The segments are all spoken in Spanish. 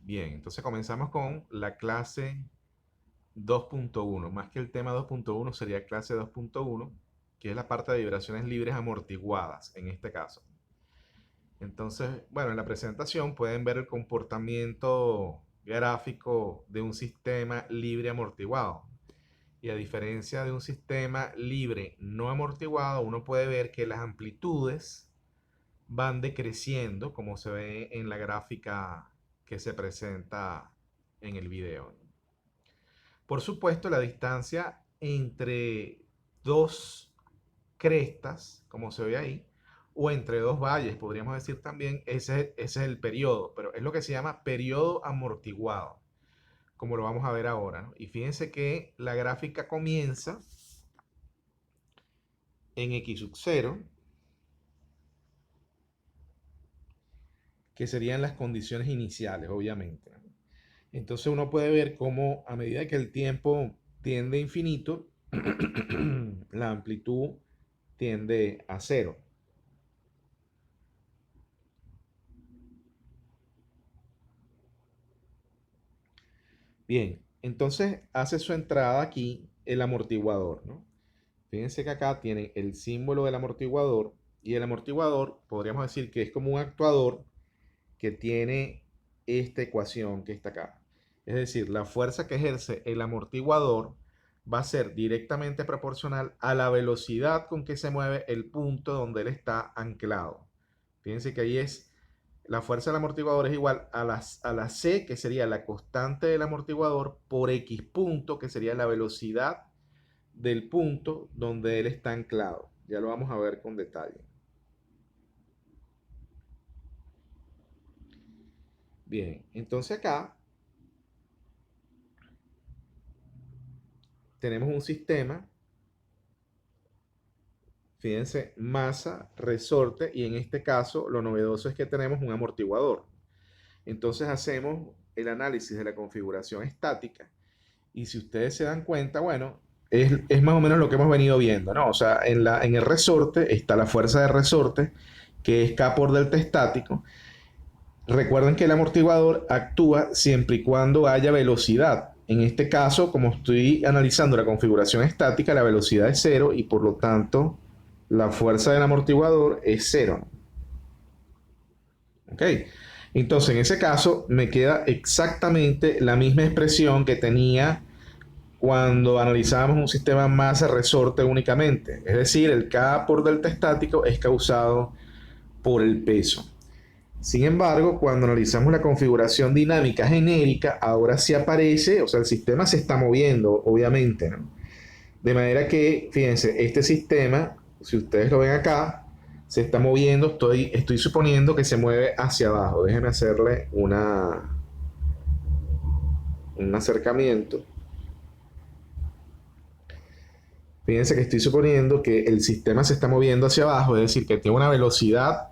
Bien, entonces comenzamos con la clase 2.1. Más que el tema 2.1 sería clase 2.1, que es la parte de vibraciones libres amortiguadas en este caso. Entonces, bueno, en la presentación pueden ver el comportamiento gráfico de un sistema libre amortiguado. Y a diferencia de un sistema libre no amortiguado, uno puede ver que las amplitudes van decreciendo, como se ve en la gráfica que se presenta en el video. Por supuesto, la distancia entre dos crestas, como se ve ahí, o entre dos valles, podríamos decir también, ese es el periodo, pero es lo que se llama periodo amortiguado, como lo vamos a ver ahora, ¿no? Y fíjense que la gráfica comienza en x sub 0, que serían las condiciones iniciales, obviamente, ¿no? Entonces uno puede ver cómo a medida que el tiempo tiende a infinito, la amplitud tiende a cero. Bien, entonces hace su entrada aquí el amortiguador, ¿no? Fíjense que acá tiene el símbolo del amortiguador y el amortiguador podríamos decir que es como un actuador que tiene esta ecuación que está acá. Es decir, la fuerza que ejerce el amortiguador va a ser directamente proporcional a la velocidad con que se mueve el punto donde él está anclado. Fíjense que ahí es la fuerza del amortiguador es igual a la C, que sería la constante del amortiguador, por X punto, que sería la velocidad del punto donde él está anclado. Ya lo vamos a ver con detalle. Bien, entonces acá tenemos un sistema, fíjense, masa, resorte, y en este caso lo novedoso es que tenemos un amortiguador. Entonces hacemos el análisis de la configuración estática y si ustedes se dan cuenta, bueno, es más o menos lo que hemos venido viendo, ¿no? O sea, en el resorte está la fuerza de resorte, que es K por delta estático. Recuerden que el amortiguador actúa siempre y cuando haya velocidad. En este caso, como estoy analizando la configuración estática, la velocidad es cero y por lo tanto la fuerza del amortiguador es cero. ¿Ok? Entonces, en ese caso, me queda exactamente la misma expresión que tenía cuando analizábamos un sistema masa-resorte únicamente. Es decir, el K por delta estático es causado por el peso. Sin embargo, cuando analizamos la configuración dinámica genérica, ahora sí aparece, o sea, el sistema se está moviendo, obviamente, ¿no? De manera que, fíjense, este sistema, si ustedes lo ven acá, se está moviendo, estoy suponiendo que se mueve hacia abajo. Déjenme hacerle un acercamiento. Fíjense que estoy suponiendo que el sistema se está moviendo hacia abajo, es decir, que tiene una velocidad,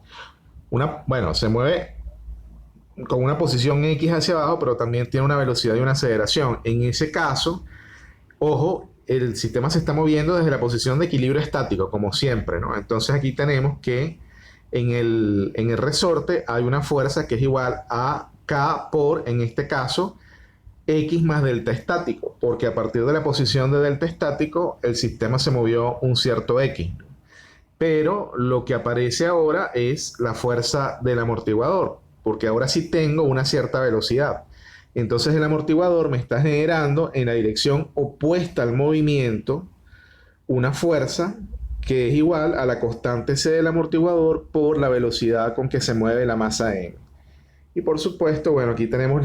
bueno, se mueve con una posición X hacia abajo, pero también tiene una velocidad y una aceleración. En ese caso, ojo, el sistema se está moviendo desde la posición de equilibrio estático, como siempre, ¿no? Entonces aquí tenemos que en el resorte hay una fuerza que es igual a K por, en este caso, X más delta estático, porque a partir de la posición de delta estático, el sistema se movió un cierto X. Pero lo que aparece ahora es la fuerza del amortiguador, porque ahora sí tengo una cierta velocidad. Entonces el amortiguador me está generando en la dirección opuesta al movimiento una fuerza que es igual a la constante C del amortiguador por la velocidad con que se mueve la masa M. Y por supuesto, bueno, aquí tenemos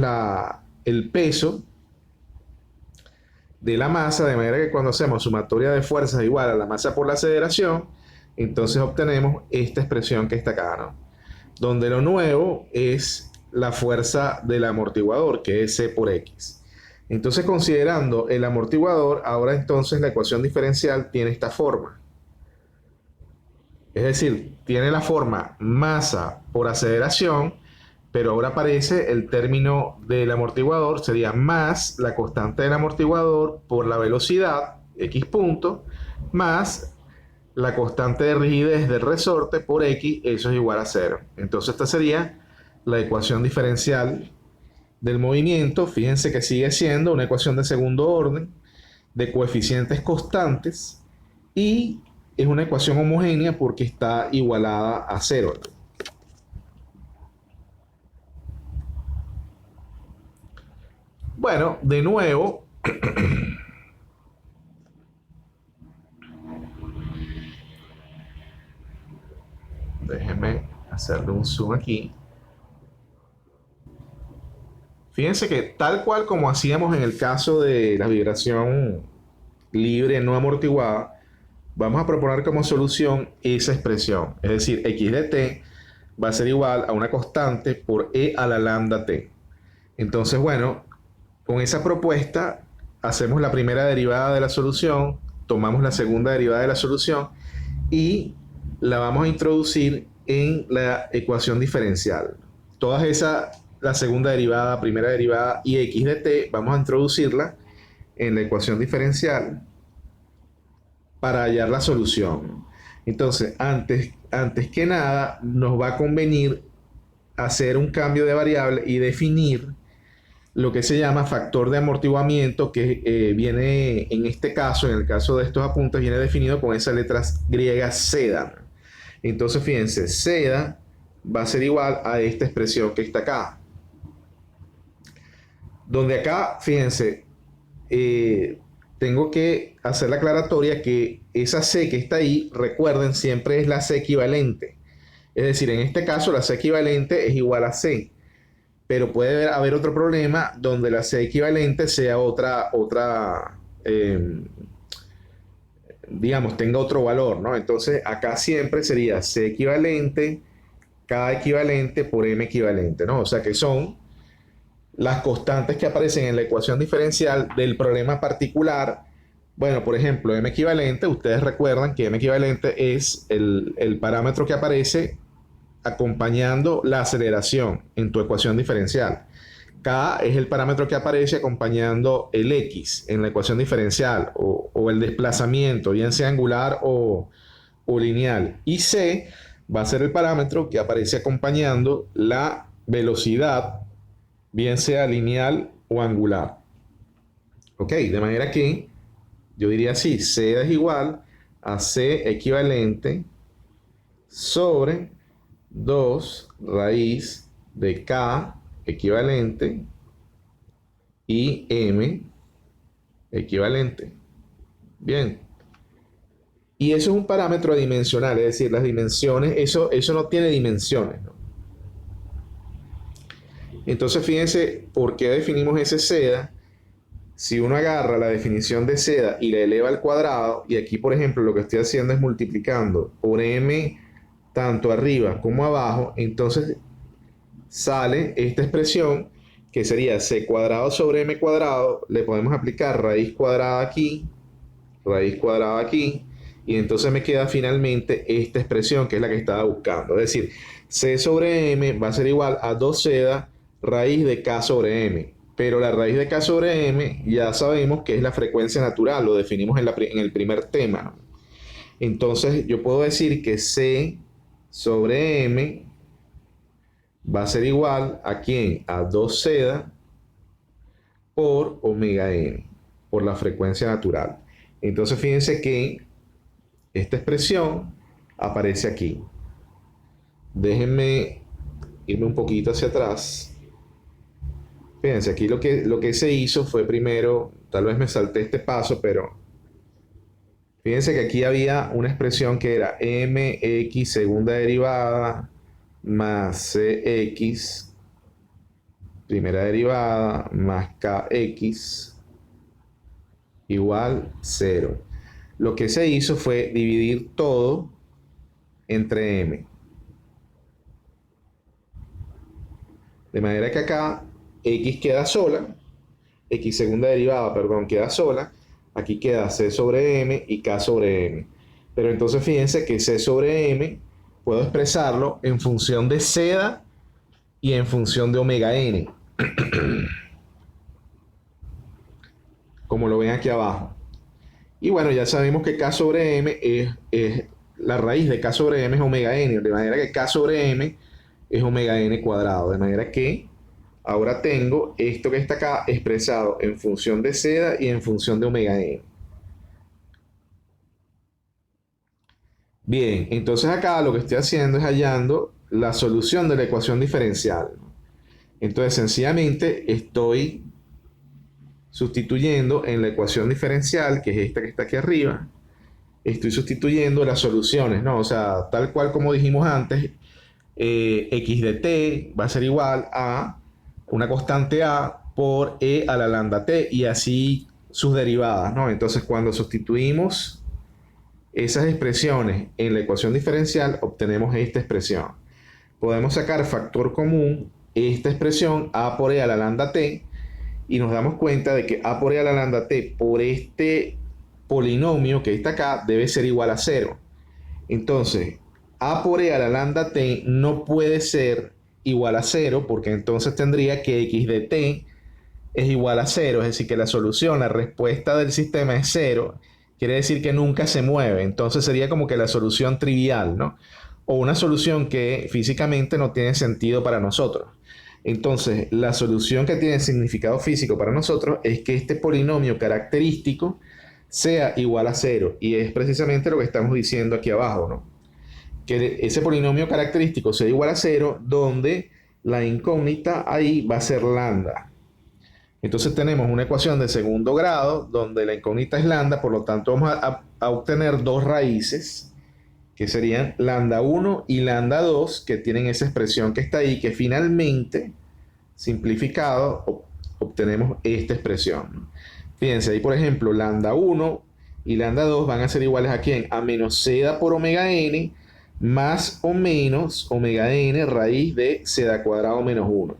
el peso de la masa, de manera que cuando hacemos sumatoria de fuerzas igual a la masa por la aceleración, entonces obtenemos esta expresión que está acá, ¿no? Donde lo nuevo es la fuerza del amortiguador, que es C por X. Entonces, considerando el amortiguador, ahora entonces la ecuación diferencial tiene esta forma. Es decir, tiene la forma masa por aceleración, pero ahora aparece el término del amortiguador, sería más la constante del amortiguador por la velocidad, X punto, más la constante de rigidez del resorte por X, eso es igual a cero. Entonces esta sería la ecuación diferencial del movimiento, fíjense que sigue siendo una ecuación de segundo orden, de coeficientes constantes, y es una ecuación homogénea porque está igualada a cero. Bueno, de nuevo, déjenme hacerle un zoom aquí. Fíjense que tal cual como hacíamos en el caso de la vibración libre no amortiguada, vamos a proponer como solución esa expresión. Es decir, x de t va a ser igual a una constante por e a la lambda t. Entonces, bueno, con esa propuesta hacemos la primera derivada de la solución, tomamos la segunda derivada de la solución y la vamos a introducir en la ecuación diferencial. Todas esas, la segunda derivada, primera derivada y x de t, vamos a introducirla en la ecuación diferencial para hallar la solución. Entonces, antes que nada, nos va a convenir hacer un cambio de variable y definir lo que se llama factor de amortiguamiento, que viene en este caso, en el caso de estos apuntes, viene definido con esas letras griegas seda. Entonces, fíjense, seda va a ser igual a esta expresión que está acá. Donde acá, fíjense, tengo que hacer la aclaratoria que esa C que está ahí, recuerden, siempre es la C equivalente. Es decir, en este caso la C equivalente es igual a C. Pero puede haber otro problema donde la C equivalente sea digamos, tenga otro valor, ¿no? Entonces acá siempre sería C equivalente, K equivalente por M equivalente, ¿no? O sea que son las constantes que aparecen en la ecuación diferencial del problema particular. Bueno, por ejemplo, M equivalente, ustedes recuerdan que M equivalente es el parámetro que aparece acompañando la aceleración en tu ecuación diferencial. K es el parámetro que aparece acompañando el X en la ecuación diferencial o el desplazamiento, bien sea angular o lineal. Y C va a ser el parámetro que aparece acompañando la velocidad, bien sea lineal o angular. Ok, de manera que yo diría así, C es igual a C equivalente sobre 2 raíz de K equivalente y M equivalente. Bien. Y eso es un parámetro adimensional, es decir, las dimensiones, eso no tiene dimensiones, ¿no? Entonces, fíjense por qué definimos ese seda. Si uno agarra la definición de seda y la eleva al cuadrado, y aquí, por ejemplo, lo que estoy haciendo es multiplicando por M tanto arriba como abajo, entonces sale esta expresión que sería c cuadrado sobre m cuadrado, le podemos aplicar raíz cuadrada aquí, y entonces me queda finalmente esta expresión que es la que estaba buscando. Es decir, c sobre m va a ser igual a 2 seda raíz de k sobre m. Pero la raíz de k sobre m ya sabemos que es la frecuencia natural, lo definimos en el primer tema, ¿no? Entonces yo puedo decir que c sobre m va a ser igual a ¿quién? A 2 seda por omega n, por la frecuencia natural. Entonces fíjense que esta expresión aparece aquí. Déjenme irme un poquito hacia atrás. Fíjense, aquí lo que se hizo fue primero, tal vez me salté este paso, pero fíjense que aquí había una expresión que era mx segunda derivada más cx primera derivada más kx igual 0. Lo que se hizo fue dividir todo entre m. De manera que acá x queda sola, x segunda derivada, perdón, queda sola. Aquí queda c sobre m y k sobre m. Pero entonces fíjense que c sobre m puedo expresarlo en función de seda y en función de omega n. Como lo ven aquí abajo. Y bueno, ya sabemos que k sobre m es la raíz de k sobre m es omega n. De manera que k sobre m es omega n cuadrado. De manera que ahora tengo esto que está acá expresado en función de seda y en función de omega n. Bien, entonces acá lo que estoy haciendo es hallando la solución de la ecuación diferencial. Entonces sencillamente estoy sustituyendo en la ecuación diferencial, que es esta que está aquí arriba, estoy sustituyendo las soluciones, ¿no? O sea, tal cual como dijimos antes, x de t va a ser igual a una constante a por e a la lambda t y así sus derivadas, ¿no? Entonces cuando sustituimos esas expresiones en la ecuación diferencial obtenemos esta expresión. Podemos sacar factor común esta expresión a por e a la lambda t y nos damos cuenta de que a por e a la lambda t por este polinomio que está acá debe ser igual a 0. Entonces, a por e a la lambda t no puede ser igual a 0 porque entonces tendría que x de t es igual a 0, es decir, que la solución, la respuesta del sistema es 0, quiere decir que nunca se mueve. Entonces sería como que la solución trivial, ¿no? O una solución que físicamente no tiene sentido para nosotros. Entonces, la solución que tiene significado físico para nosotros es que este polinomio característico sea igual a 0. Y es precisamente lo que estamos diciendo aquí abajo, ¿no? Que ese polinomio característico sea igual a 0, donde la incógnita ahí va a ser lambda. Entonces tenemos una ecuación de segundo grado, donde la incógnita es lambda, por lo tanto vamos a obtener dos raíces, que serían lambda 1 y lambda 2, que tienen esa expresión que está ahí, que finalmente, simplificado, obtenemos esta expresión. Fíjense, ahí por ejemplo, lambda 1 y lambda 2 van a ser iguales a ¿quién? A menos seda por omega n más o menos omega n raíz de seda cuadrado menos 1.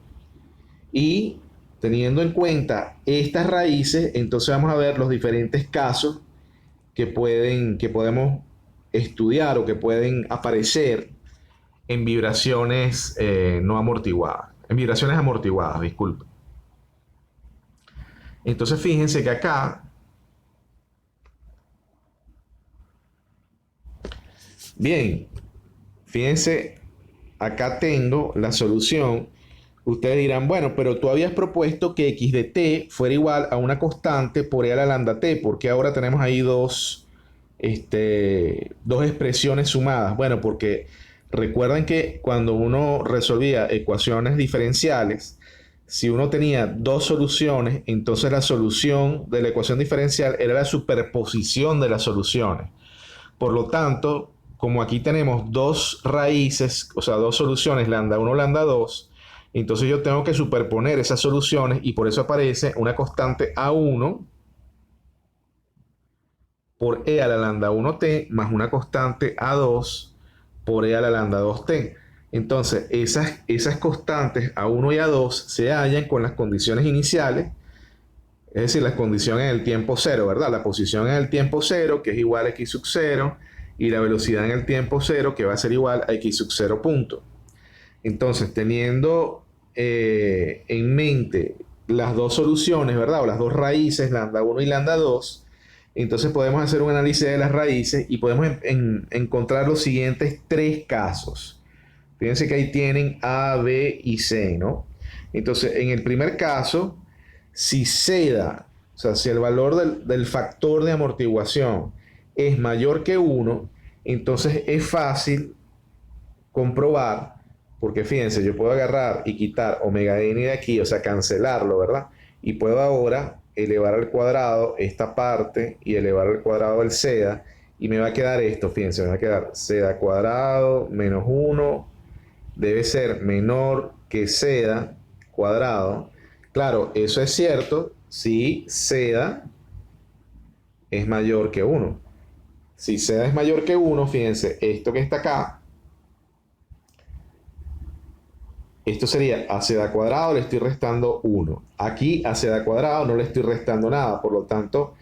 Y teniendo en cuenta estas raíces, entonces vamos a ver los diferentes casos que podemos estudiar o que pueden aparecer en vibraciones no amortiguadas, en vibraciones amortiguadas, disculpen. Entonces fíjense que acá, bien, fíjense, acá tengo la solución. Ustedes dirán, bueno, pero tú habías propuesto que x de t fuera igual a una constante por e a la lambda t, porque ahora tenemos ahí dos expresiones sumadas. Bueno, porque recuerden que cuando uno resolvía ecuaciones diferenciales, si uno tenía dos soluciones, entonces la solución de la ecuación diferencial era la superposición de las soluciones. Por lo tanto, como aquí tenemos dos raíces, o sea, dos soluciones, lambda 1, lambda 2, entonces yo tengo que superponer esas soluciones y por eso aparece una constante A1 por e a la lambda 1t más una constante A2 por e a la lambda 2t. Entonces, esas constantes A1 y A2 se hallan con las condiciones iniciales, es decir, las condiciones en el tiempo cero, ¿verdad? La posición en el tiempo cero, que es igual a x sub 0, y la velocidad en el tiempo cero, que va a ser igual a x sub 0 punto. Entonces, teniendo en mente las dos soluciones, ¿verdad? O las dos raíces, lambda 1 y lambda 2, entonces podemos hacer un análisis de las raíces y podemos encontrar los siguientes tres casos. Fíjense que ahí tienen A, B y C, ¿no? Entonces, en el primer caso, si seda, o sea, si el valor del factor de amortiguación es mayor que 1, entonces es fácil comprobar, porque fíjense, yo puedo agarrar y quitar omega n de aquí, o sea, cancelarlo, ¿verdad? Y puedo ahora elevar al cuadrado esta parte y elevar al cuadrado el seda, y me va a quedar esto, fíjense, me va a quedar seda cuadrado menos 1 debe ser menor que seda cuadrado. Claro, eso es cierto si seda es mayor que 1. Si seda es mayor que 1, fíjense, esto que está acá, esto sería a seda cuadrado le estoy restando 1. Aquí a seda cuadrado no le estoy restando nada, por lo tanto,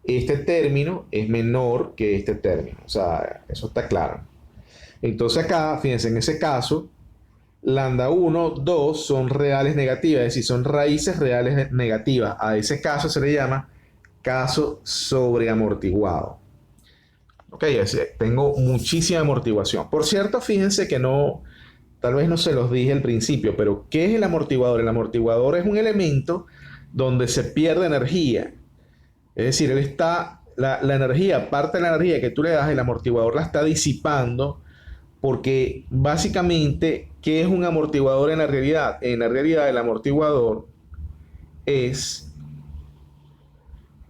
este término es menor que este término. O sea, eso está claro. Entonces acá, fíjense, en ese caso, lambda 1, 2 son reales negativas, es decir, son raíces reales negativas. A ese caso se le llama caso sobreamortiguado. Ok, tengo muchísima amortiguación. Por cierto, fíjense que no tal vez no se los dije al principio, pero ¿qué es el amortiguador? El amortiguador es un elemento donde se pierde energía. Es decir, la energía, parte de la energía que tú le das, el amortiguador la está disipando, porque básicamente, ¿qué es un amortiguador en la realidad? En la realidad, el amortiguador es,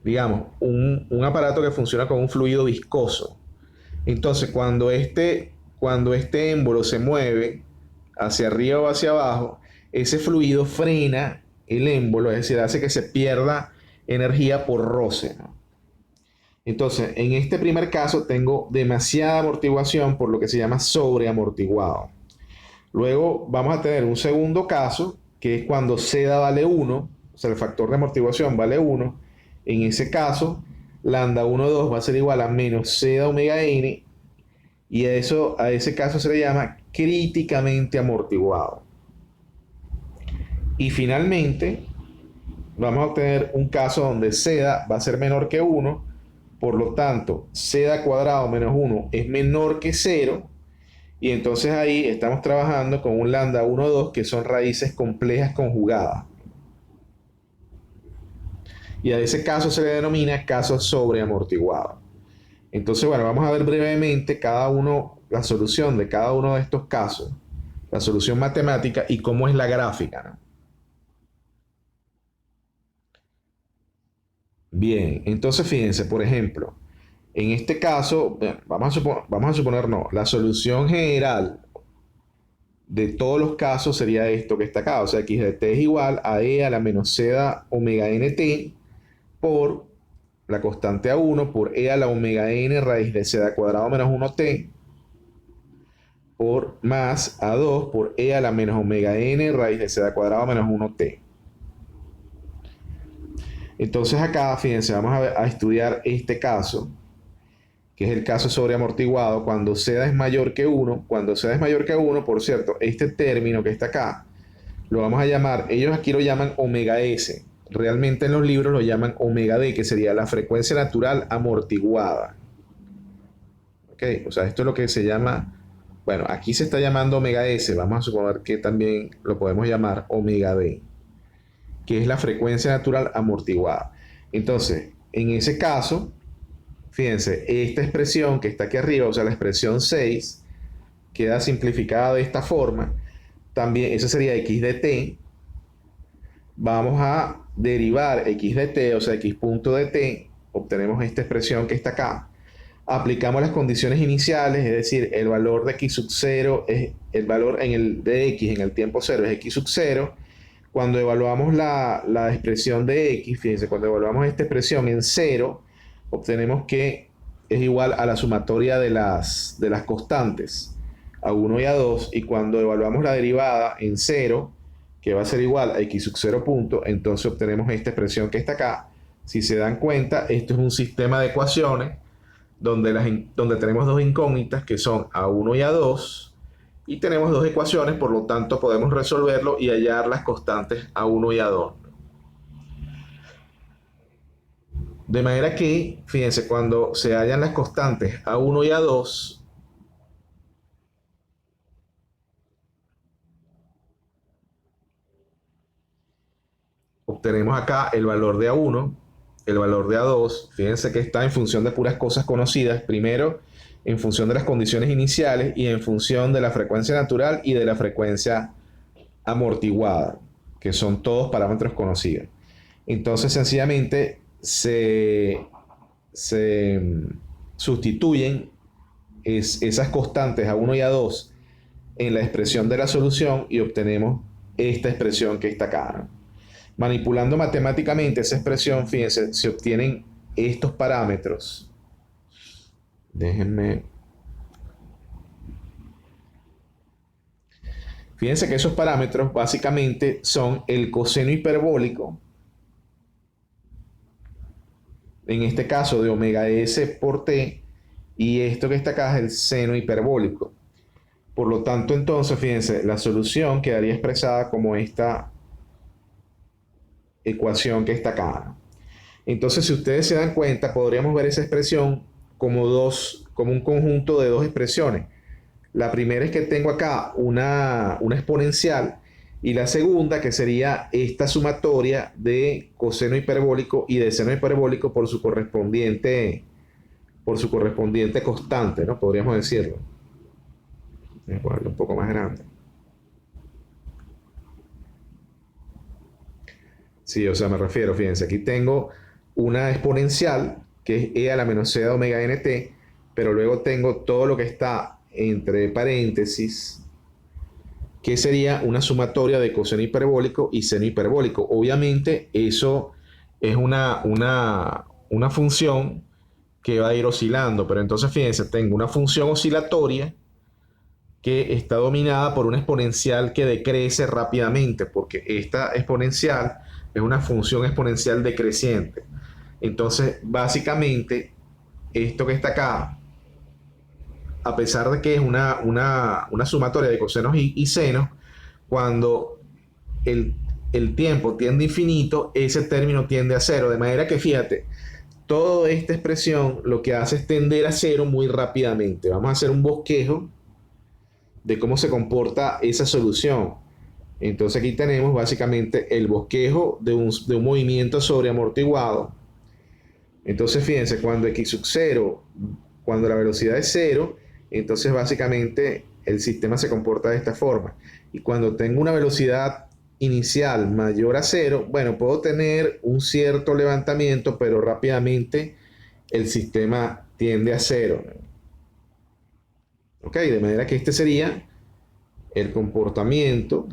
digamos, un aparato que funciona con un fluido viscoso. Entonces, cuando este émbolo se mueve hacia arriba o hacia abajo, ese fluido frena el émbolo, es decir, hace que se pierda energía por roce, ¿no? Entonces, en este primer caso tengo demasiada amortiguación por lo que se llama sobreamortiguado. Luego vamos a tener un segundo caso, que es cuando seda vale 1, o sea, el factor de amortiguación vale 1. En ese caso, lambda 1,2 va a ser igual a menos seda omega n, y a ese caso se le llama críticamente amortiguado. Y finalmente, vamos a obtener un caso donde seda va a ser menor que 1, por lo tanto, seda cuadrado menos 1 es menor que 0, y entonces ahí estamos trabajando con un lambda 1,2 que son raíces complejas conjugadas. Y a ese caso se le denomina caso sobreamortiguado. Entonces, bueno, vamos a ver brevemente la solución de cada uno de estos casos, la solución matemática y cómo es la gráfica, ¿no? Bien, entonces fíjense, por ejemplo, en este caso, vamos a suponer no, la solución general de todos los casos sería esto que está acá, o sea, x de t es igual a e a la menos seda omega nt por la constante a1 por e a la omega n raíz de seda cuadrado menos 1t por más a2 por e a la menos omega n raíz de seda cuadrado menos 1t. Entonces acá, fíjense, vamos a estudiar este caso, que es el caso sobreamortiguado, cuando seda es mayor que 1. Cuando seda es mayor que 1, por cierto, este término que está acá, lo vamos a llamar, ellos aquí lo llaman omega s. Realmente en los libros lo llaman omega d, que sería la frecuencia natural amortiguada. ¿Ok? O sea, esto es lo que se llama, bueno, aquí se está llamando omega s, vamos a suponer que también lo podemos llamar omega d, que es la frecuencia natural amortiguada. Entonces, en ese caso, fíjense, esta expresión que está aquí arriba, o sea, la expresión 6, queda simplificada de esta forma. También, eso sería x de t. Vamos a derivar x de t, o sea, x punto de t. Obtenemos esta expresión que está acá. Aplicamos las condiciones iniciales, es decir, el valor de x sub 0 es el valor de x en el tiempo 0 es x sub 0. Cuando evaluamos la expresión de x, fíjense, cuando evaluamos esta expresión en 0, obtenemos que es igual a la sumatoria de las constantes, a1 y a2, y cuando evaluamos la derivada en 0, que va a ser igual a x sub 0 punto, entonces obtenemos esta expresión que está acá. Si se dan cuenta, esto es un sistema de ecuaciones donde tenemos dos incógnitas que son a1 y a2, y tenemos dos ecuaciones, por lo tanto podemos resolverlo y hallar las constantes a1 y a2. De manera que, fíjense, cuando se hallan las constantes a1 y a2, obtenemos acá el valor de a1, el valor de a2. Fíjense que está en función de puras cosas conocidas. Primero, en función de las condiciones iniciales y en función de la frecuencia natural y de la frecuencia amortiguada, que son todos parámetros conocidos. Entonces, sencillamente se sustituyen esas constantes a1 y a2 en la expresión de la solución y obtenemos esta expresión que está acá, ¿no? Manipulando matemáticamente esa expresión, fíjense, se obtienen estos parámetros. Déjenme. Fíjense que esos parámetros básicamente son el coseno hiperbólico, en este caso de omega s por t, y esto que está acá es el seno hiperbólico. Por lo tanto, entonces, fíjense, la solución quedaría expresada como esta ecuación que está acá. Entonces, si ustedes se dan cuenta, podríamos ver esa expresión como un conjunto de dos expresiones. La primera es que tengo acá una exponencial y la segunda que sería esta sumatoria de coseno hiperbólico y de seno hiperbólico por su correspondiente constante, ¿no? Podríamos decirlo. Voy a ponerlo un poco más grande. Sí, o sea, me refiero, fíjense, aquí tengo una exponencial que es e a la menos c de omega nt, pero luego tengo todo lo que está entre paréntesis, que sería una sumatoria de coseno hiperbólico y seno hiperbólico. Obviamente, eso es una función que va a ir oscilando, pero entonces fíjense, tengo una función oscilatoria que está dominada por una exponencial que decrece rápidamente, porque esta exponencial es una función exponencial decreciente. Entonces, básicamente, esto que está acá, a pesar de que es una sumatoria de cosenos y senos, cuando el, el tiempo tiende a infinito, ese término tiende a cero. De manera que, fíjate, toda esta expresión lo que hace es tender a cero muy rápidamente. Vamos a hacer un bosquejo de cómo se comporta esa solución. Entonces aquí tenemos básicamente el bosquejo de un movimiento sobreamortiguado. Entonces fíjense, cuando x sub 0, cuando la velocidad es cero, entonces básicamente el sistema se comporta de esta forma. Y cuando tengo una velocidad inicial mayor a cero, bueno, puedo tener un cierto levantamiento, pero rápidamente el sistema tiende a cero. ¿Ok? De manera que este sería el comportamiento.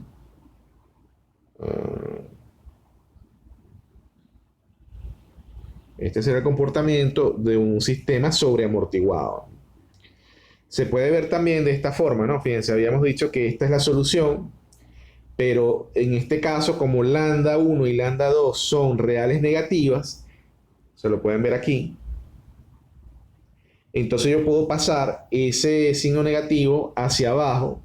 Este será el comportamiento de un sistema sobreamortiguado. Se puede ver también de esta forma, ¿no? Fíjense, habíamos dicho que esta es la solución, pero en este caso, como lambda 1 y lambda 2 son reales negativas, se lo pueden ver aquí, entonces yo puedo pasar ese signo negativo hacia abajo.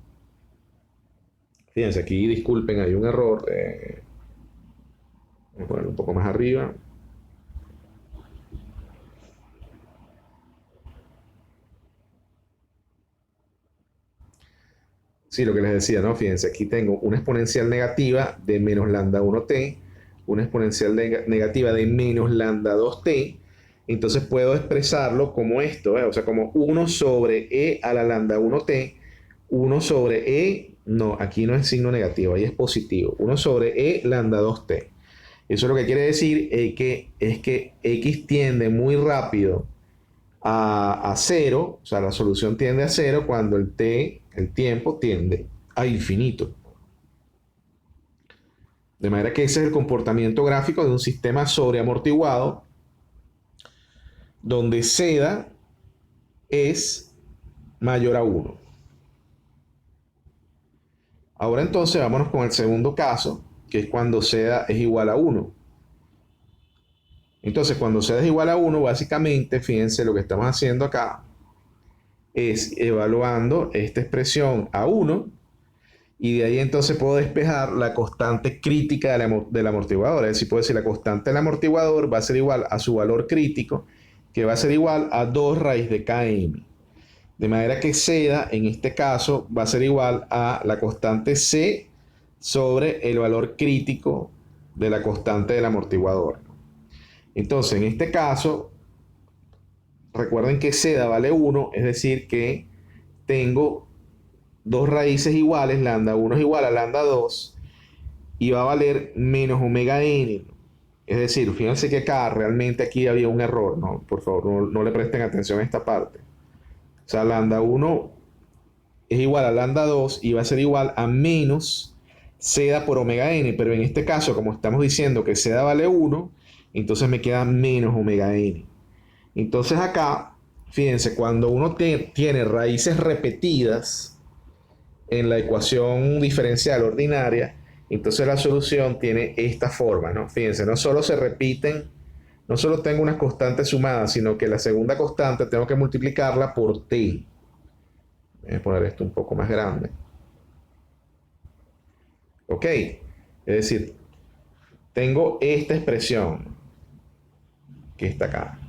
Fíjense, aquí disculpen, hay un error. Voy a ponerlo un poco más arriba. Sí, lo que les decía, ¿no? Fíjense, aquí tengo una exponencial negativa de menos lambda 1t, una exponencial negativa de menos lambda 2t. Entonces puedo expresarlo como esto, ¿eh? O sea, como 1 sobre e a la lambda 1t, 1 sobre e, no, aquí no es signo negativo, ahí es positivo, 1 sobre e lambda 2t. Eso lo que quiere decir es que x tiende muy rápido a cero, o sea, la solución tiende a cero cuando el tiempo tiende a infinito. De manera que ese es el comportamiento gráfico de un sistema sobreamortiguado donde seda es mayor a 1. Ahora entonces vámonos con el segundo caso, que es cuando seda es igual a 1. Entonces cuando seda es igual a 1, básicamente, fíjense lo que estamos haciendo acá, es evaluando esta expresión a 1 y de ahí entonces puedo despejar la constante crítica del amortiguador. Es decir, puedo decir la constante del amortiguador va a ser igual a su valor crítico, que va a ser igual a 2 raíz de km. De manera que seda, en este caso, va a ser igual a la constante C sobre el valor crítico de la constante del amortiguador. Entonces, en este caso, recuerden que seda vale 1, es decir, que tengo dos raíces iguales, lambda 1 es igual a lambda 2, y va a valer menos omega n. Es decir, fíjense que acá realmente aquí había un error, ¿no? Por favor, no le presten atención a esta parte. O sea, lambda 1 es igual a lambda 2 y va a ser igual a menos seda por omega n, pero en este caso, como estamos diciendo que seda vale 1, entonces me queda menos omega n. Entonces acá, fíjense, cuando uno tiene raíces repetidas en la ecuación diferencial ordinaria, entonces la solución tiene esta forma, ¿no? Fíjense, no solo se repiten, no solo tengo unas constantes sumadas, sino que la segunda constante tengo que multiplicarla por t. Voy a poner esto un poco más grande. Ok, es decir, tengo esta expresión que está acá.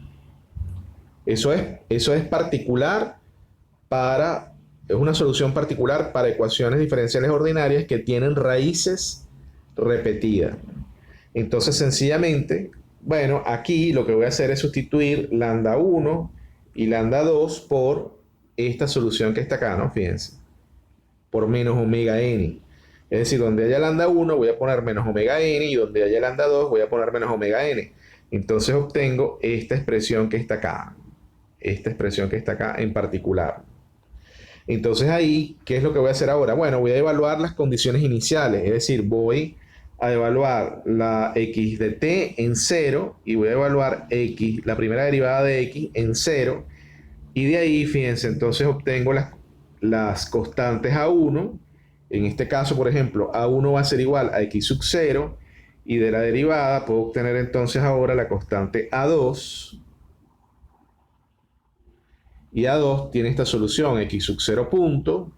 Eso es particular para es una solución particular para ecuaciones diferenciales ordinarias que tienen raíces repetidas. Entonces, sencillamente, bueno, aquí lo que voy a hacer es sustituir lambda 1 y lambda 2 por esta solución que está acá, ¿no? Fíjense, por menos omega n. Es decir, donde haya lambda 1 voy a poner menos omega n y donde haya lambda 2 voy a poner menos omega n. Entonces obtengo esta expresión que está acá. Esta expresión que está acá en particular. Entonces ahí, ¿qué es lo que voy a hacer ahora? Bueno, voy a evaluar las condiciones iniciales. Es decir, voy a evaluar la x de t en 0 y voy a evaluar x, la primera derivada de x en 0. Y de ahí, fíjense, entonces obtengo las constantes a1. En este caso, por ejemplo, a1 va a ser igual a x sub 0. Y de la derivada puedo obtener entonces ahora la constante a2. Y a2 tiene esta solución, x sub 0 punto.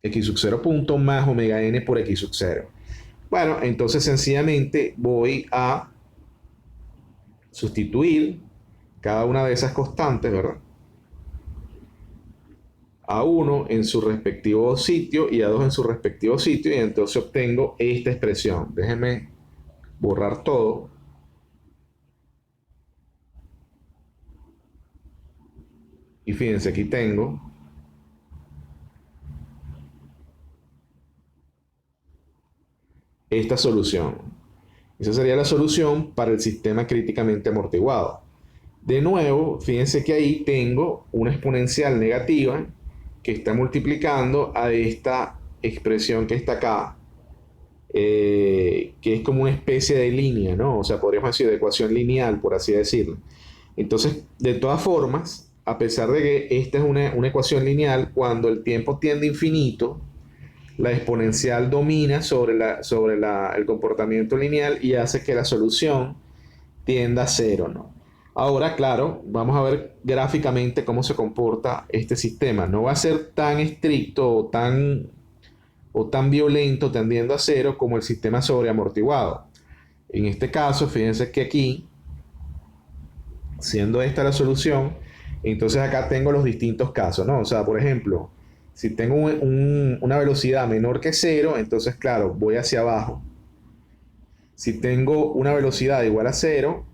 X sub 0 punto más omega n por x sub 0. Bueno, entonces sencillamente voy a sustituir cada una de esas constantes, ¿verdad? A1 en su respectivo sitio y A2 en su respectivo sitio, y entonces obtengo esta expresión. Déjenme borrar todo. Y fíjense, aquí tengo esta solución. Esa sería la solución para el sistema críticamente amortiguado. De nuevo, fíjense que ahí tengo una exponencial negativa que está multiplicando a esta expresión que está acá, que es como una especie de línea, ¿no? O sea, podríamos decir de ecuación lineal, por así decirlo. Entonces, de todas formas, a pesar de que esta es una ecuación lineal, cuando el tiempo tiende a infinito, la exponencial domina sobre el comportamiento lineal y hace que la solución tienda a cero, ¿no? Ahora, claro, vamos a ver gráficamente cómo se comporta este sistema. No va a ser tan estricto o tan violento tendiendo a cero como el sistema sobreamortiguado. En este caso, fíjense que aquí, siendo esta la solución, entonces acá tengo los distintos casos, ¿no? O sea, por ejemplo, si tengo una velocidad menor que cero, entonces, claro, voy hacia abajo. Si tengo una velocidad igual a cero,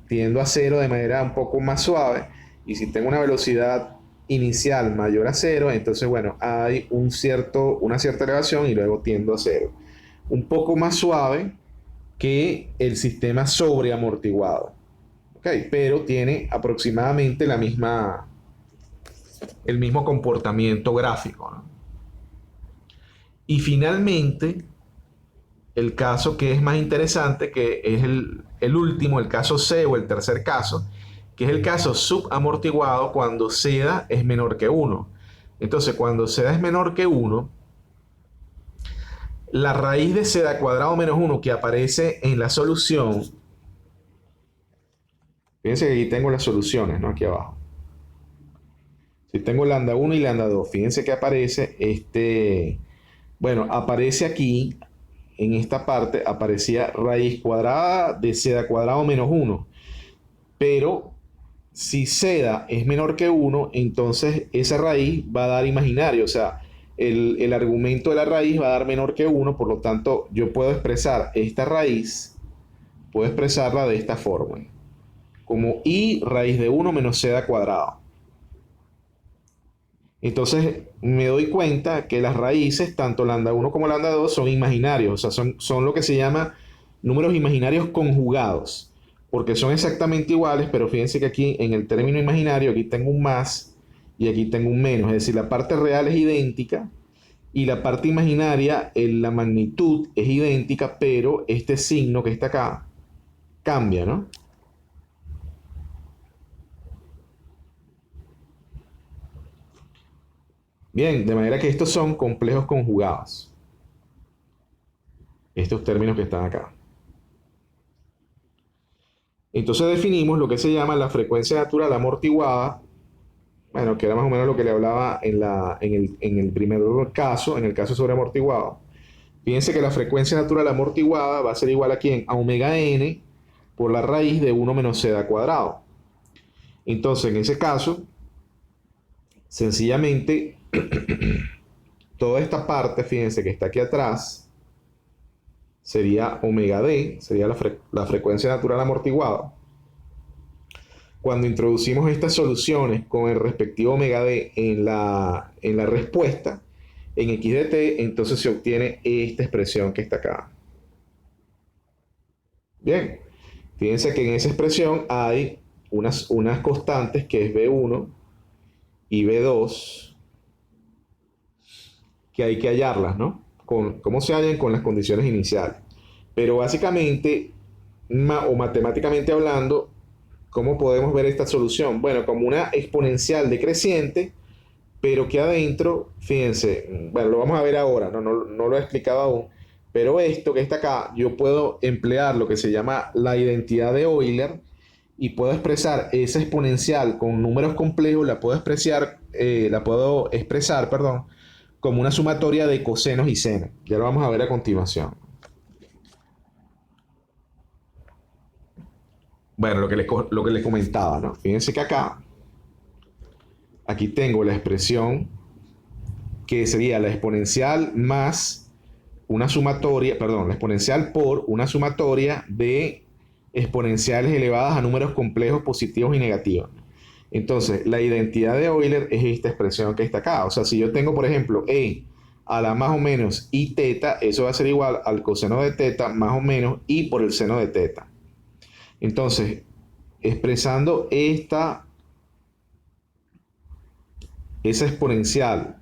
tiendo a cero de manera un poco más suave. Y si tengo una velocidad inicial mayor a cero, entonces, bueno, hay una cierta elevación y luego tiendo a cero. Un poco más suave que el sistema sobreamortiguado. ¿Ok? Pero tiene aproximadamente el mismo comportamiento gráfico, ¿no? Y finalmente, el caso que es más interesante, que es el último, el caso C o el tercer caso, que es el caso subamortiguado cuando Z es menor que 1. Entonces, cuando Z es menor que 1, la raíz de Z cuadrado menos 1 que aparece en la solución, fíjense que aquí tengo las soluciones, ¿no? Aquí abajo. Si tengo lambda 1 y lambda 2, fíjense que aparece bueno, aparece aquí, en esta parte, aparecía raíz cuadrada de Z cuadrado menos 1. Pero si Z es menor que 1, entonces esa raíz va a dar imaginario. O sea, el argumento de la raíz va a dar menor que 1. Por lo tanto, yo puedo expresar esta raíz, puedo expresarla de esta forma. Como I raíz de 1 menos Z cuadrado. Entonces me doy cuenta que las raíces, tanto lambda 1 como lambda 2, son imaginarios. O sea, son lo que se llama números imaginarios conjugados. Porque son exactamente iguales, pero fíjense que aquí en el término imaginario, aquí tengo un más y aquí tengo un menos. Es decir, la parte real es idéntica y la parte imaginaria, la magnitud es idéntica, pero este signo que está acá cambia, ¿no? Bien, de manera que estos son complejos conjugados. Estos términos que están acá. Entonces definimos lo que se llama la frecuencia natural amortiguada. Bueno, que era más o menos lo que le hablaba en el primer caso, en el caso sobre amortiguado. Fíjense que la frecuencia natural amortiguada va a ser igual a ¿quién? A omega n por la raíz de 1 menos z cuadrado. Entonces, en ese caso, sencillamente, toda esta parte, fíjense que está aquí atrás, sería omega D, sería la frecuencia natural amortiguada. Cuando introducimos estas soluciones con el respectivo omega D en la respuesta, en x de t, entonces se obtiene esta expresión que está acá. Bien, fíjense que en esa expresión hay unas constantes que es B1 y B2, que hay que hallarlas, ¿no? ¿Cómo se hallan? Con las condiciones iniciales. Pero básicamente, o matemáticamente hablando, ¿cómo podemos ver esta solución? Bueno, como una exponencial decreciente, pero que adentro, fíjense, bueno, lo vamos a ver ahora, no lo he explicado aún, pero esto que está acá, yo puedo emplear lo que se llama la identidad de Euler y puedo expresar esa exponencial con números complejos, la puedo expresar, perdón, como una sumatoria de cosenos y senos. Ya lo vamos a ver a continuación. Bueno, lo que les comentaba, ¿no? Fíjense que aquí tengo la expresión que sería la exponencial más una sumatoria, perdón, la exponencial por una sumatoria de exponenciales elevadas a números complejos positivos y negativos. Entonces, la identidad de Euler es esta expresión que está acá. O sea, si yo tengo, por ejemplo, e a la más o menos i teta, eso va a ser igual al coseno de teta más o menos i por el seno de teta. Entonces, expresando esa exponencial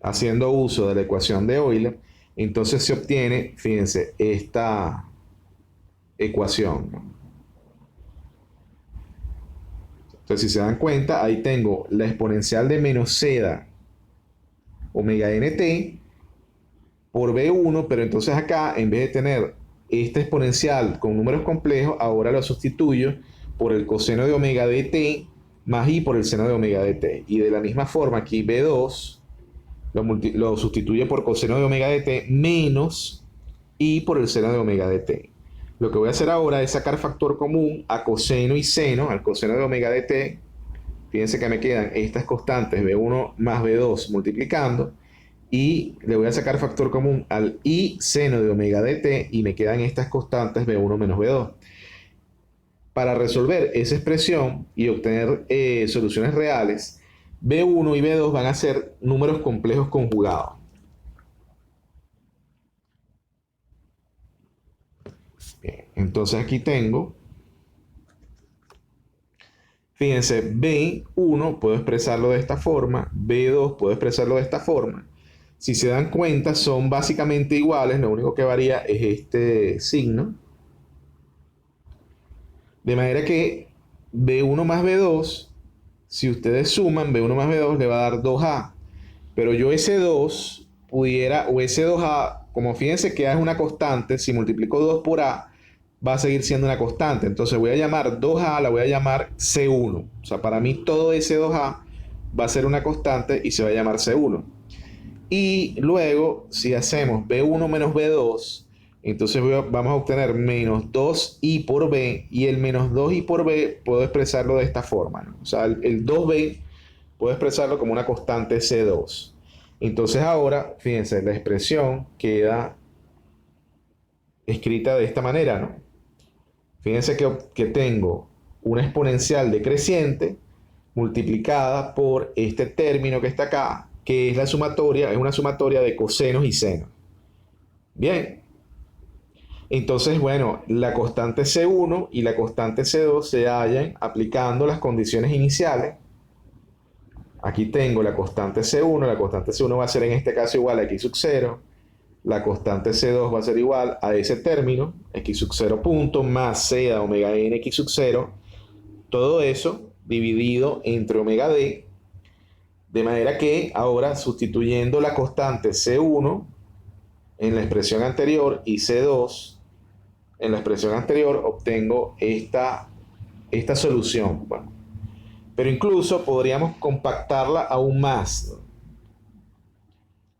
haciendo uso de la ecuación de Euler, entonces se obtiene, fíjense, esta ecuación, ¿no? Entonces, si se dan cuenta, ahí tengo la exponencial de menos seda omega nt por B1, pero entonces acá, en vez de tener esta exponencial con números complejos, ahora lo sustituyo por el coseno de omega dt más i por el seno de omega dt. Y de la misma forma, aquí B2 lo sustituye por coseno de omega dt menos i por el seno de omega dt. Lo que voy a hacer ahora es sacar factor común a coseno y seno, al coseno de omega dt. Fíjense que me quedan estas constantes B1 más B2 multiplicando. Y le voy a sacar factor común al i seno de omega dt y me quedan estas constantes B1 menos B2. Para resolver esa expresión y obtener soluciones reales, B1 y B2 van a ser números complejos conjugados. Bien, entonces aquí tengo, fíjense, B1 puedo expresarlo de esta forma, B2 puedo expresarlo de esta forma. Si se dan cuenta, son básicamente iguales, lo único que varía es este signo. De manera que B1 más B2, si ustedes suman, B1 más B2 le va a dar 2A. Pero yo ese 2 pudiera, o ese 2A, como fíjense que A es una constante, si multiplico 2 por A, va a seguir siendo una constante. Entonces voy a llamar 2A, la voy a llamar C1. O sea, para mí todo ese 2A va a ser una constante y se va a llamar C1. Y luego, si hacemos B1 menos B2, entonces vamos a obtener menos 2i por b, y el menos 2i por b puedo expresarlo de esta forma, ¿no? O sea, el 2b puedo expresarlo como una constante C2. Entonces ahora, fíjense, la expresión queda escrita de esta manera, ¿no? Fíjense que tengo una exponencial decreciente multiplicada por este término que está acá, que es es una sumatoria de cosenos y senos. Bien. Entonces, bueno, la constante C1 y la constante C2 se hallan aplicando las condiciones iniciales. Aquí tengo la constante C1 va a ser en este caso igual a x sub 0. La constante C2 va a ser igual a ese término, x sub 0 punto, más c a omega n x sub 0. Todo eso dividido entre omega d. De manera que ahora sustituyendo la constante C1 en la expresión anterior y C2 en la expresión anterior, obtengo esta solución. Bueno, pero incluso podríamos compactarla aún más, ¿no?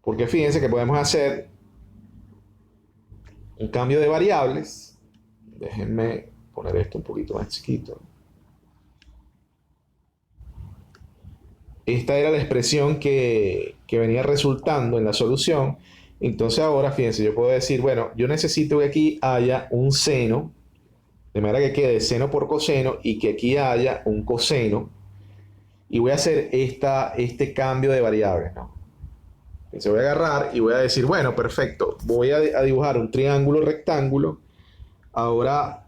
Porque fíjense que podemos hacer un cambio de variables. Déjenme poner esto un poquito más chiquito. esta era la expresión que venía resultando en la solución. Entonces ahora, fíjense, yo puedo decir, bueno, yo necesito que aquí haya un seno, de manera que quede seno por coseno y que aquí haya un coseno. Y voy a hacer este cambio de variables, ¿no? Entonces voy a agarrar y voy a decir, bueno, perfecto, voy a dibujar un triángulo rectángulo. Ahora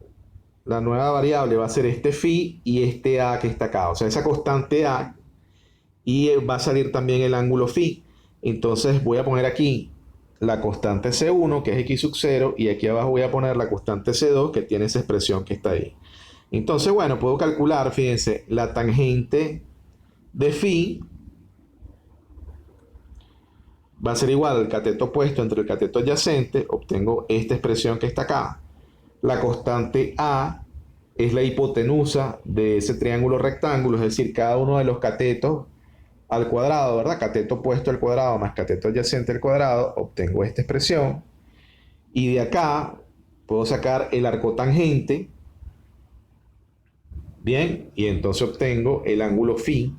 la nueva variable va a ser este phi y este a que está acá. O sea, esa constante a, y va a salir también el ángulo phi. Entonces voy a poner aquí la constante C1, que es x sub 0, y aquí abajo voy a poner la constante C2, que tiene esa expresión que está ahí. Entonces, bueno, puedo calcular, fíjense, la tangente de phi va a ser igual al cateto opuesto entre el cateto adyacente. Obtengo esta expresión que está acá. La constante A es la hipotenusa de ese triángulo rectángulo, es decir, cada uno de los catetos al cuadrado, ¿verdad? Cateto opuesto al cuadrado más cateto adyacente al cuadrado, obtengo esta expresión. Y de acá puedo sacar el arcotangente. Bien, y entonces obtengo el ángulo phi.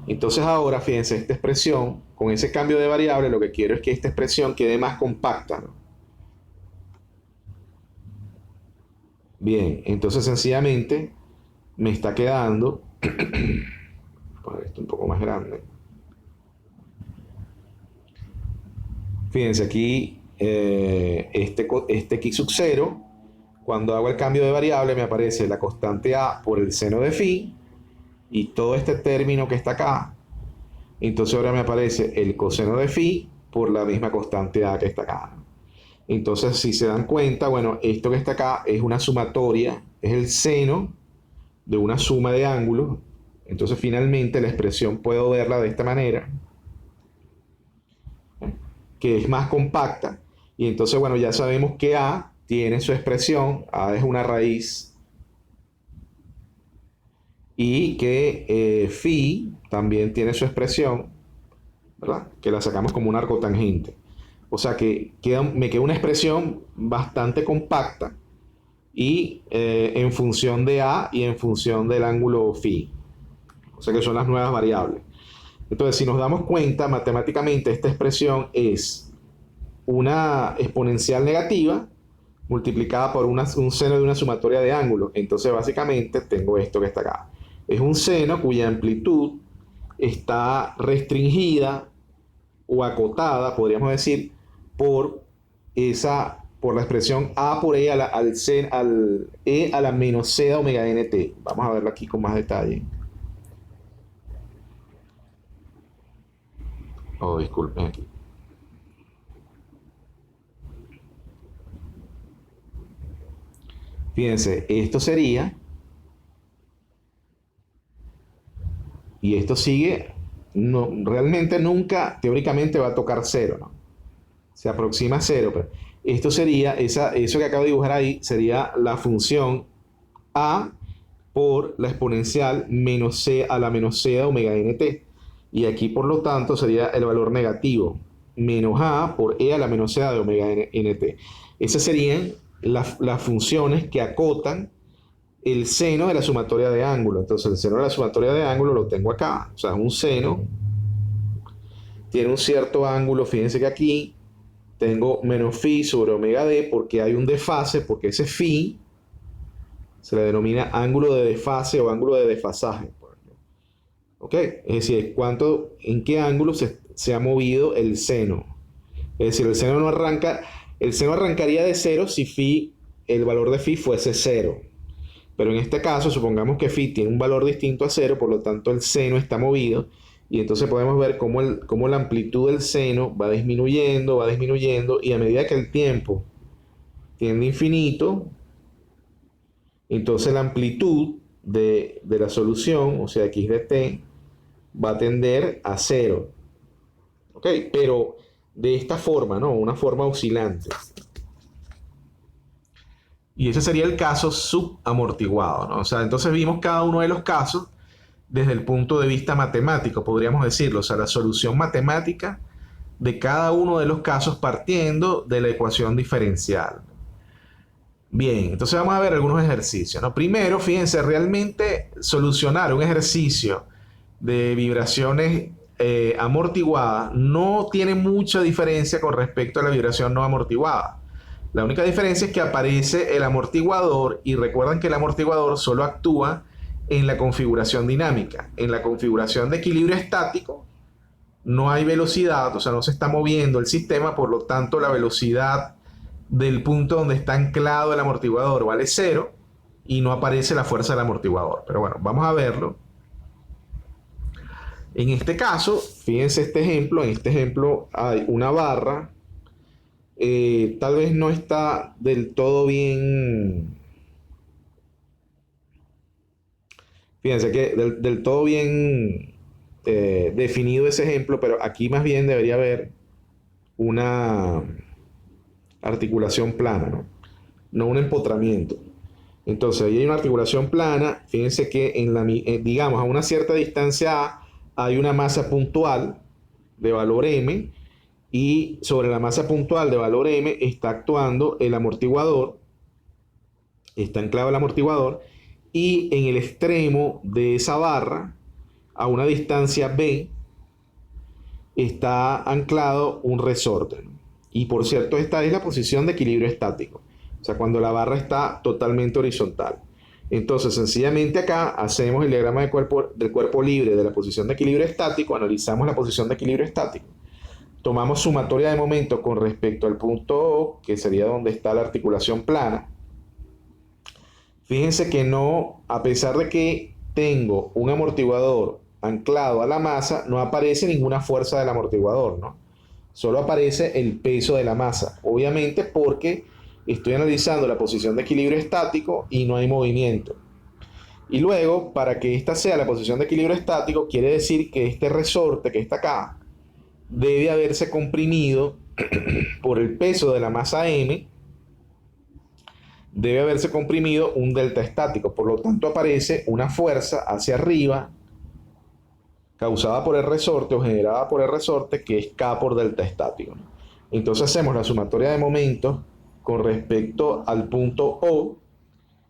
Entonces ahora, fíjense, esta expresión, con ese cambio de variable, lo que quiero es que esta expresión quede más compacta, ¿no? Bien, entonces sencillamente me está quedando, poner esto un poco más grande. Fíjense aquí, este x sub 0, cuando hago el cambio de variable me aparece la constante a por el seno de phi y todo este término que está acá. Entonces ahora me aparece el coseno de phi por la misma constante a que está acá. Entonces, si se dan cuenta, bueno, esto que está acá es una sumatoria, es el seno de una suma de ángulos. Entonces, finalmente, la expresión puedo verla de esta manera, que es más compacta. Y entonces, bueno, ya sabemos que A tiene su expresión, A es una raíz, y que phi también tiene su expresión, ¿verdad? Que la sacamos como un arcotangente. O sea que me queda una expresión bastante compacta y en función de A y en función del ángulo phi. O sea que son las nuevas variables. Entonces, si nos damos cuenta, matemáticamente esta expresión es una exponencial negativa multiplicada por un seno de una sumatoria de ángulos. Entonces, básicamente, tengo esto que está acá. Es un seno cuya amplitud está restringida o acotada, podríamos decir, por la expresión A por E al E a la menos C de omega nt. Vamos a verlo aquí con más detalle. Oh, disculpen aquí. Fíjense, esto sería, y esto sigue, no, realmente nunca teóricamente va a tocar cero, ¿no? Se aproxima a cero, pero esto sería, eso que acabo de dibujar ahí, sería la función A por la exponencial menos C a la menos C de omega nt. Y aquí, por lo tanto, sería el valor negativo, menos A por E a la menos C de omega nt. Esas serían las funciones que acotan el seno de la sumatoria de ángulos. Entonces, el seno de la sumatoria de ángulos lo tengo acá. O sea, un seno tiene un cierto ángulo. Fíjense que aquí tengo menos phi sobre omega d porque hay un desfase, porque ese phi se le denomina ángulo de desfase o ángulo de desfasaje. ¿Ok? Es decir, en qué ángulo se ha movido el seno. Es decir, el seno arrancaría de cero si el valor de phi fuese cero. Pero en este caso, supongamos que phi tiene un valor distinto a cero, por lo tanto el seno está movido. Y entonces podemos ver cómo la amplitud del seno va disminuyendo, y a medida que el tiempo tiende a infinito, entonces la amplitud de la solución, o sea, x de t, va a tender a cero. ¿Ok? Pero de esta forma, ¿no? Una forma oscilante. Y ese sería el caso subamortiguado, ¿no? O sea, entonces vimos cada uno de los casos desde el punto de vista matemático, podríamos decirlo. O sea, la solución matemática de cada uno de los casos partiendo de la ecuación diferencial. Bien, entonces vamos a ver algunos ejercicios, ¿no? Primero, fíjense, realmente solucionar un ejercicio de vibraciones amortiguadas no tiene mucha diferencia con respecto a la vibración no amortiguada. La única diferencia es que aparece el amortiguador, y recuerden que el amortiguador solo actúa en la configuración dinámica. En la configuración de equilibrio estático no hay velocidad, o sea, no se está moviendo el sistema, por lo tanto la velocidad del punto donde está anclado el amortiguador vale cero y no aparece la fuerza del amortiguador. Pero bueno, vamos a verlo. En este caso, fíjense este ejemplo. En este ejemplo hay una barra. Tal vez no está del todo bien. Fíjense que del todo bien definido ese ejemplo, pero aquí más bien debería haber una articulación plana, ¿no? No un empotramiento. Entonces, ahí hay una articulación plana. Fíjense que digamos, a una cierta distancia A hay una masa puntual de valor M, y sobre la masa puntual de valor M está actuando el amortiguador, está anclado el amortiguador, y en el extremo de esa barra, a una distancia B, está anclado un resorte. Y por cierto, esta es la posición de equilibrio estático, o sea, cuando la barra está totalmente horizontal. Entonces, sencillamente acá hacemos el diagrama del cuerpo libre de la posición de equilibrio estático, analizamos la posición de equilibrio estático, tomamos sumatoria de momentos con respecto al punto O, que sería donde está la articulación plana. Fíjense que no, a pesar de que tengo un amortiguador anclado a la masa, no aparece ninguna fuerza del amortiguador, ¿no? Solo aparece el peso de la masa, obviamente porque estoy analizando la posición de equilibrio estático y no hay movimiento. Y luego, para que esta sea la posición de equilibrio estático, quiere decir que este resorte que está acá debe haberse comprimido por el peso de la masa M, debe haberse comprimido un delta estático. Por lo tanto, aparece una fuerza hacia arriba causada por el resorte o generada por el resorte, que es K por delta estático. Entonces hacemos la sumatoria de momentos con respecto al punto O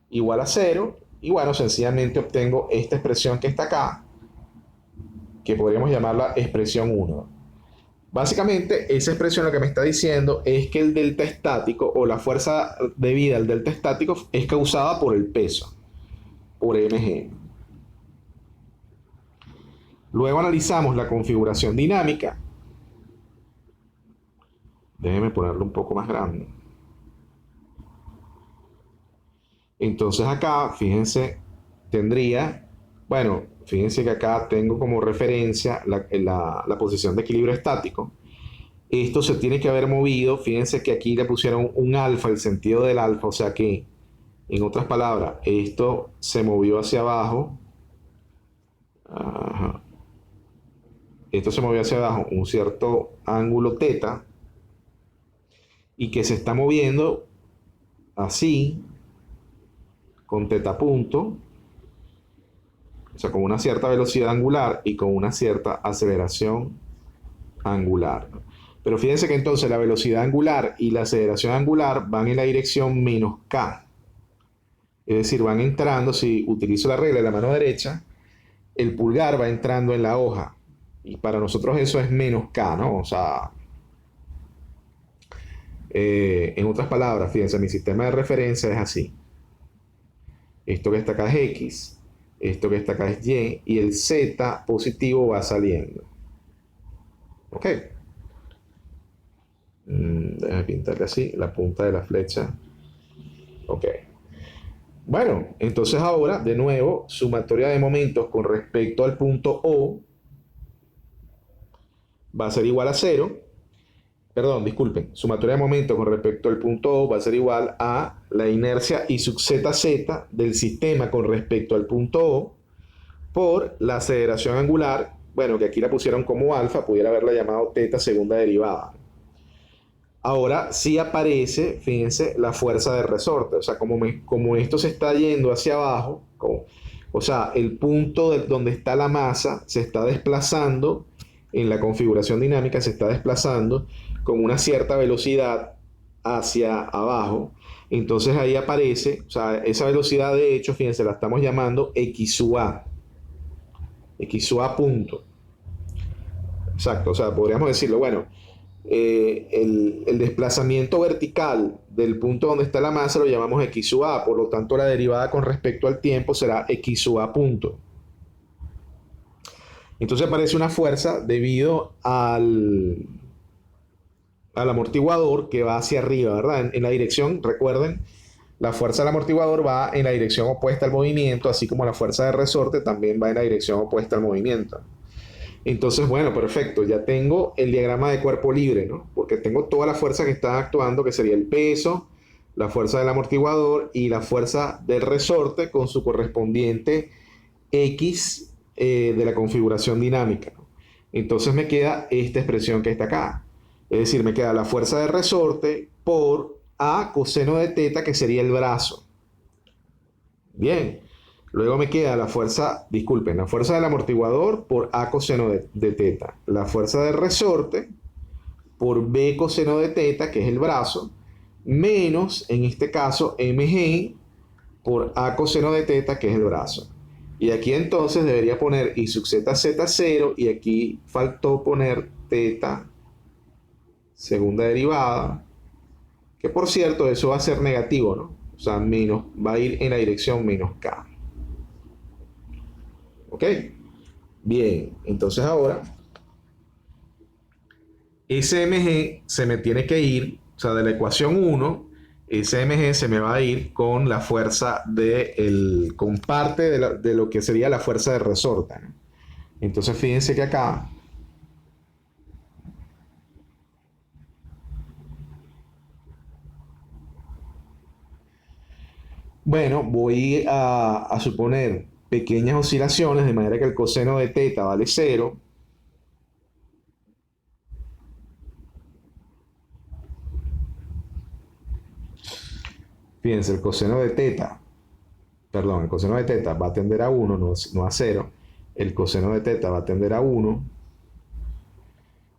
igual a 0, y bueno, sencillamente obtengo esta expresión que está acá, que podríamos llamarla expresión 1. Básicamente, esa expresión lo que me está diciendo es que el delta estático, o la fuerza debida al delta estático, es causada por el peso, por mg. Luego analizamos la configuración dinámica. Déjenme ponerlo un poco más grande. Entonces acá, fíjense, fíjense que acá tengo como referencia la posición de equilibrio estático. Esto se tiene que haber movido. Fíjense que aquí le pusieron un alfa, el sentido del alfa, o sea que, en otras palabras, esto se movió hacia abajo. Ajá. Esto se movió hacia abajo un cierto ángulo teta, y que se está moviendo así, con teta punto, o sea, con una cierta velocidad angular y con una cierta aceleración angular. Pero fíjense que entonces la velocidad angular y la aceleración angular van en la dirección menos k. Es decir, van entrando, si utilizo la regla de la mano derecha, el pulgar va entrando en la hoja. Y para nosotros eso es menos k, ¿no? O sea, en otras palabras, fíjense, mi sistema de referencia es así. Esto que está acá es X, esto que está acá es Y, y el Z positivo va saliendo. ¿Ok? Déjame pintarle así, la punta de la flecha. Ok. Bueno, entonces ahora, de nuevo, sumatoria de momentos con respecto al punto O va a ser igual a 0. Perdón, disculpen. Sumatoria de momentos con respecto al punto O va a ser igual a la inercia I sub ZZ del sistema con respecto al punto O por la aceleración angular, bueno, que aquí la pusieron como alfa, pudiera haberla llamado teta segunda derivada. Ahora sí aparece, fíjense, la fuerza del resorte. O sea, como esto se está yendo hacia abajo, o sea, el punto donde está la masa se está desplazando en la configuración dinámica, se está desplazando con una cierta velocidad hacia abajo. Entonces ahí aparece, o sea, esa velocidad de hecho, fíjense, la estamos llamando X sub A. X sub A punto. Exacto, o sea, podríamos decirlo, bueno, el desplazamiento vertical del punto donde está la masa lo llamamos X sub A, por lo tanto la derivada con respecto al tiempo será X sub A punto. Entonces aparece una fuerza debido al amortiguador que va hacia arriba, ¿verdad? En la dirección, recuerden, la fuerza del amortiguador va en la dirección opuesta al movimiento, así como la fuerza de resorte también va en la dirección opuesta al movimiento. Entonces, bueno, perfecto, ya tengo el diagrama de cuerpo libre, ¿no? Porque tengo toda la fuerza que está actuando, que sería el peso, la fuerza del amortiguador y la fuerza del resorte con su correspondiente X de la configuración dinámica, ¿no? Entonces me queda esta expresión que está acá. Es decir, me queda la fuerza de resorte por A coseno de teta, que sería el brazo. Bien. Luego me queda la fuerza, disculpen, la fuerza del amortiguador por A coseno de teta. La fuerza del resorte por B coseno de teta, que es el brazo, menos, en este caso, mg por A coseno de teta, que es el brazo. Y aquí entonces debería poner I sub z z0, y aquí faltó poner teta segunda derivada, que por cierto eso va a ser negativo, ¿no? O sea, menos, va a ir en la dirección menos k. ¿Ok? Bien, entonces ahora SMG se me tiene que ir, o sea, de la ecuación 1, SMG se me va a ir con la fuerza con parte de lo que sería la fuerza de resorte, ¿no? Entonces fíjense que acá bueno, voy a suponer pequeñas oscilaciones, de manera que el coseno de teta vale 0. Fíjense, el coseno de teta, perdón, el coseno de teta va a tender a 1, no a 0. El coseno de teta va a tender a 1.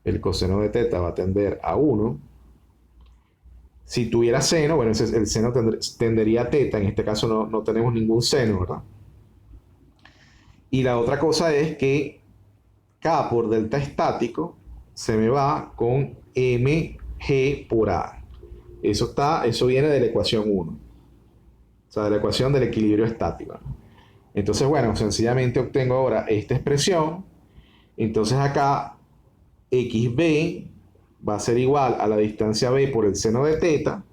El coseno de teta va a tender a 1. Si tuviera seno, bueno, el seno tendería a teta. En este caso no tenemos ningún seno, ¿verdad? Y la otra cosa es que K por delta estático se me va con mg por A. Eso viene de la ecuación 1. O sea, de la ecuación del equilibrio estático, ¿no? Entonces, bueno, sencillamente obtengo ahora esta expresión. Entonces acá xb va a ser igual a la distancia b por el seno de teta,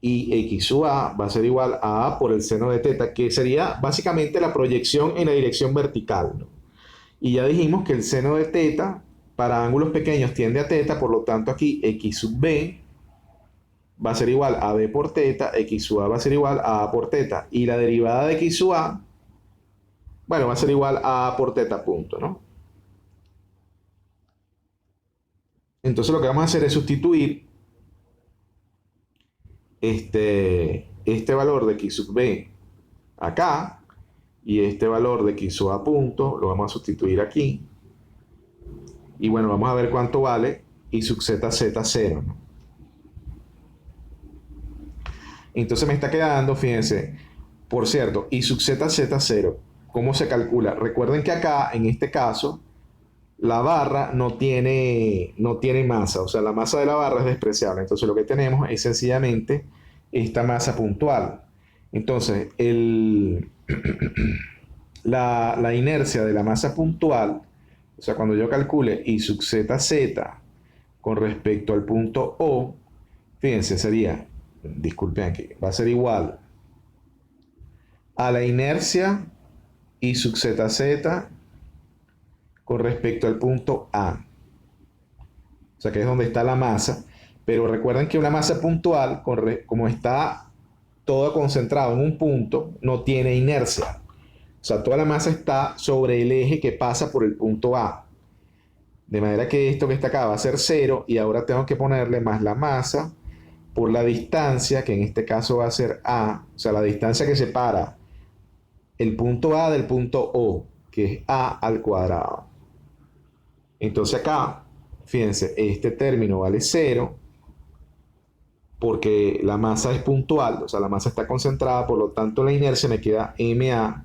y x sub a va a ser igual a a por el seno de teta, que sería básicamente la proyección en la dirección vertical, ¿no? Y ya dijimos que el seno de teta para ángulos pequeños tiende a teta, por lo tanto aquí x sub b va a ser igual a b por teta, x sub a va a ser igual a por teta, y la derivada de x sub a, bueno, va a ser igual a por teta punto, ¿no? Entonces lo que vamos a hacer es sustituir este valor de x sub b acá, y este valor de x sub a punto lo vamos a sustituir aquí. Y bueno, vamos a ver cuánto vale y sub z z0, ¿no? Entonces me está quedando, fíjense, por cierto, y sub z z0, ¿cómo se calcula? Recuerden que acá, en este caso, la barra no tiene masa, o sea, la masa de la barra es despreciable. Entonces lo que tenemos es sencillamente esta masa puntual. Entonces, la inercia de la masa puntual, o sea, cuando yo calcule I sub z con respecto al punto O, fíjense, sería, disculpen aquí, va a ser igual a la inercia I sub z con respecto al punto A. O sea, que es donde está la masa. Pero recuerden que una masa puntual, como está todo concentrado en un punto, no tiene inercia. O sea, toda la masa está sobre el eje que pasa por el punto A. De manera que esto que está acá va a ser 0, y ahora tengo que ponerle más la masa por la distancia, que en este caso va a ser A. O sea, la distancia que separa el punto A del punto O, que es A al cuadrado. Entonces acá, fíjense, este término vale 0 porque la masa es puntual, o sea, la masa está concentrada, por lo tanto la inercia me queda ma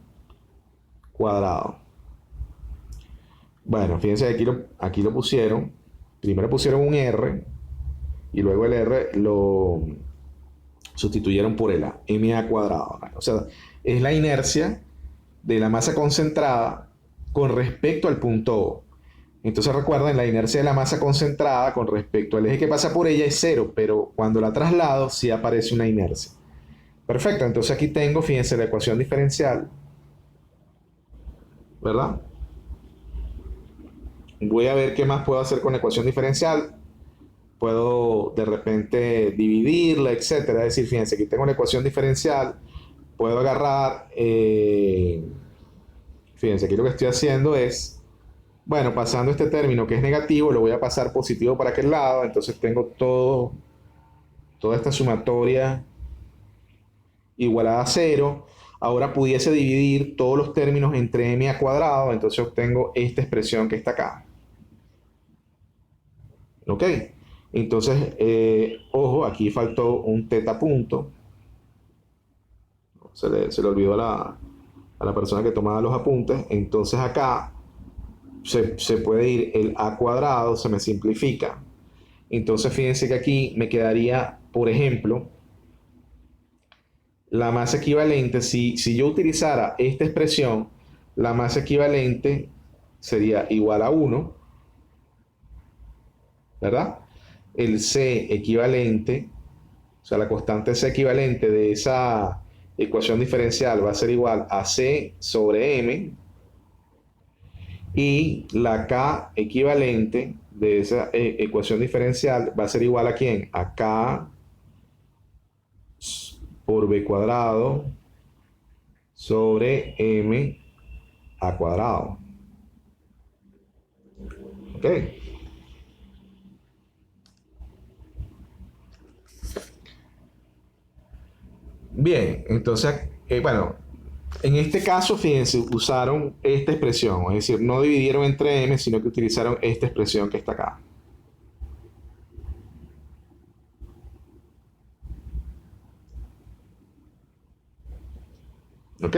cuadrado. Bueno, fíjense, aquí lo pusieron. Primero pusieron un R y luego el R lo sustituyeron por el A, MA cuadrado. O sea, es la inercia de la masa concentrada con respecto al punto O. Entonces recuerden, la inercia de la masa concentrada con respecto al eje que pasa por ella es cero, pero cuando la traslado sí aparece una inercia. Perfecto, entonces aquí tengo, fíjense, la ecuación diferencial, ¿verdad? Voy a ver qué más puedo hacer con la ecuación diferencial. Puedo de repente dividirla, etcétera. Es decir, fíjense, aquí tengo la ecuación diferencial. Puedo agarrar, fíjense, aquí lo que estoy haciendo es, bueno, pasando este término que es negativo, lo voy a pasar positivo para aquel lado. Entonces tengo toda esta sumatoria igualada a cero. Ahora pudiese dividir todos los términos entre m a cuadrado, entonces obtengo esta expresión que está acá. ¿Ok? Entonces, ojo, aquí faltó un teta punto. Se le olvidó a la persona que tomaba los apuntes. Entonces acá se puede ir el a cuadrado, se me simplifica. Entonces fíjense que aquí me quedaría, por ejemplo, la masa equivalente, si yo utilizara esta expresión, la masa equivalente sería igual a 1, ¿verdad? El C equivalente, o sea, la constante C equivalente de esa ecuación diferencial va a ser igual a C sobre M, y la K equivalente de esa ecuación diferencial va a ser igual a ¿quién? A K por B cuadrado sobre M a cuadrado. ¿Ok? Bien, entonces, bueno, en este caso, fíjense, usaron esta expresión, es decir, no dividieron entre m, sino que utilizaron esta expresión que está acá. ¿Ok?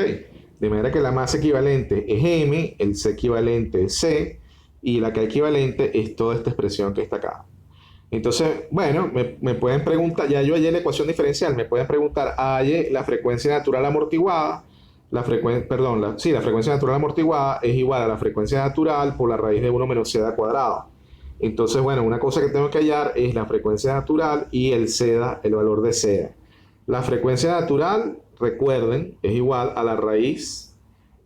De manera que la masa equivalente es m, el c equivalente es c, y la k equivalente es toda esta expresión que está acá. Entonces, bueno, me pueden preguntar, ya yo hallé la ecuación diferencial, me pueden preguntar, hallé la frecuencia natural amortiguada, la frecuencia natural amortiguada es igual a la frecuencia natural por la raíz de 1 menos c cuadrado. Entonces, bueno, una cosa que tengo que hallar es la frecuencia natural y el CEDA, el valor de CEDA. La frecuencia natural, recuerden, es igual a la raíz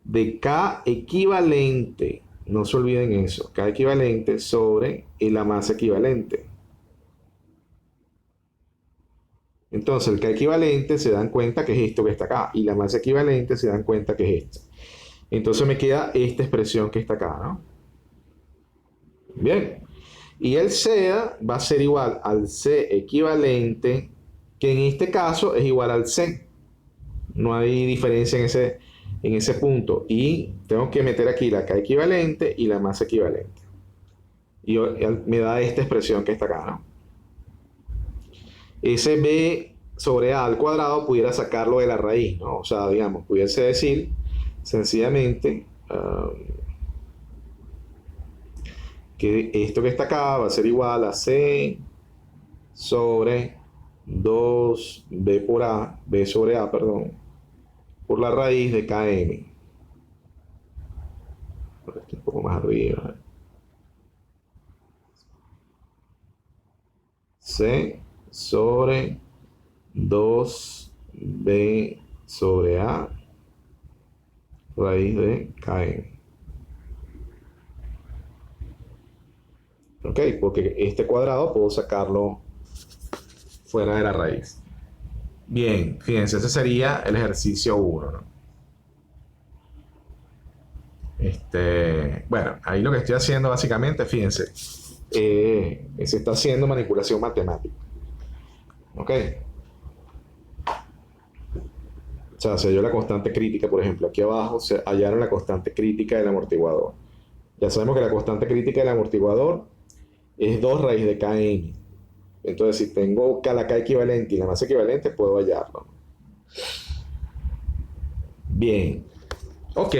de K equivalente, no se olviden eso, K equivalente sobre la masa equivalente. Entonces el K equivalente se dan cuenta que es esto que está acá, y la masa equivalente se dan cuenta que es esto. Entonces me queda esta expresión que está acá, ¿no? Bien. Y el CEDA va a ser igual al C equivalente, que en este caso es igual al C. No hay diferencia en ese punto. Y tengo que meter aquí la K equivalente y la masa equivalente. Y me da esta expresión que está acá, ¿no? Ese B sobre A al cuadrado pudiera sacarlo de la raíz, ¿no? O sea, digamos, pudiese decir sencillamente que esto que está acá va a ser igual a C sobre 2B por A, B sobre A, perdón, por la raíz de KM. Por esto un poco más arriba. C sobre 2B sobre A raíz de KM. ¿Ok? Porque este cuadrado puedo sacarlo fuera de la raíz. Bien, fíjense, ese sería el ejercicio 1, ¿no? Bueno, ahí lo que estoy haciendo básicamente, fíjense, se está haciendo manipulación matemática. ¿Ok? O sea, se halló la constante crítica, por ejemplo. Aquí abajo se hallaron la constante crítica del amortiguador. Ya sabemos que la constante crítica del amortiguador es 2 raíz de Km. Entonces, si tengo la K equivalente y la masa equivalente, puedo hallarlo. Bien. Ok.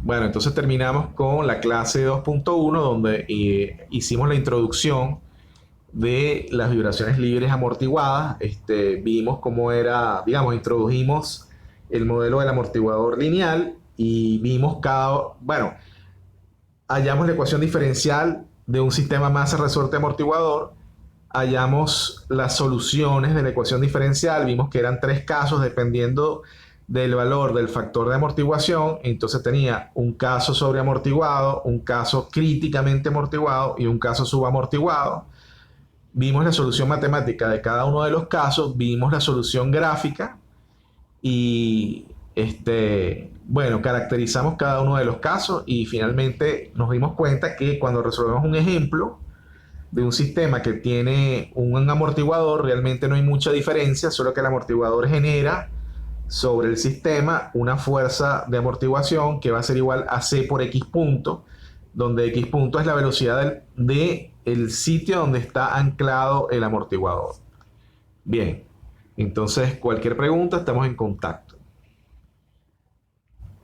Bueno, entonces terminamos con la clase 2.1 donde hicimos la introducción de las vibraciones libres amortiguadas. Vimos cómo era, digamos, introdujimos el modelo del amortiguador lineal y vimos bueno, hallamos la ecuación diferencial de un sistema masa-resorte amortiguador, hallamos las soluciones de la ecuación diferencial, vimos que eran tres casos dependiendo del valor del factor de amortiguación. Entonces tenía un caso sobreamortiguado, un caso críticamente amortiguado y un caso subamortiguado. Vimos la solución matemática de cada uno de los casos, vimos la solución gráfica y bueno, caracterizamos cada uno de los casos y finalmente nos dimos cuenta que cuando resolvemos un ejemplo de un sistema que tiene un amortiguador, realmente no hay mucha diferencia, solo que el amortiguador genera sobre el sistema una fuerza de amortiguación que va a ser igual a C por X punto, donde X punto es la velocidad de el sitio donde está anclado el amortiguador. Bien, entonces cualquier pregunta estamos en contacto.